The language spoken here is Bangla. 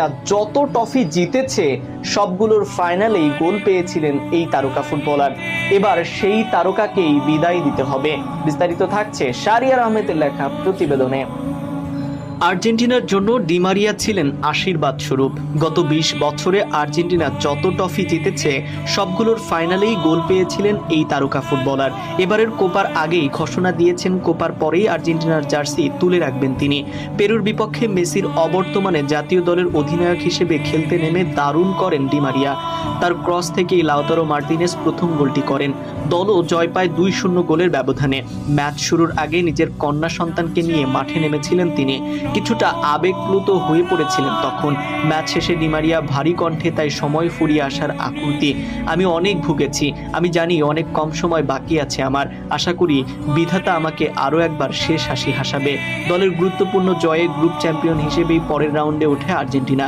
যত ট্রফি জিতেছে সবগুলোর ফাইনালেই গোল পেয়েছিলেন এই তারকা ফুটবলার। এবার সেই তারকাকেই বিদায় দিতে হবে। বিস্তারিত থাকছে শাহরিয়ার আহমেদের লেখা প্রতিবেদনে। আর্জেন্টিনার জন্য ডি মারিয়া ছিলেন আশীর্বাদ স্বরূপ। গত ২০ বছরে আর্জেন্টিনা যত ট্রফি জিতেছে সবগুলোর ফাইনালেই গোল পেয়েছিলেন এই তারকা ফুটবলার। এবারের কোপার আগেই ঘোষণা দিয়েছেন কোপার পরেই আর্জেন্টিনার জার্সি তুলে রাখবেন তিনি। পেরুর বিপক্ষে মেসির অবর্তমানে জাতীয় দলের অধিনায়ক হিসেবে খেলতে নেমে দারুণ করেন ডি মারিয়া। তার ক্রস থেকেই লাউতারো মার্টিনেজ প্রথম গোলটি করেন। দলও জয় পায় ২-০ গোলের ব্যবধানে। ম্যাচ শুরুর আগে নিজের কন্যা সন্তানকে নিয়ে মাঠে নেমেছিলেন তিনি। কিছুটা আবেগপ্লুত হয়ে পড়েছিলেন তখন। ম্যাচ শেষে ডি মারিয়া ভারী কণ্ঠে তাই সময় ফুরিয়ে আসার আকুতি। আমি অনেক ভুগেছি, আমি জানি অনেক কম সময় বাকি আছে আমার। আশা করি বিধাতা আমাকে আরও একবার শেষ হাসি হাসাবে। দলের গুরুত্বপূর্ণ জয়ে গ্রুপ চ্যাম্পিয়ন হিসেবেই পরের রাউন্ডে ওঠে আর্জেন্টিনা।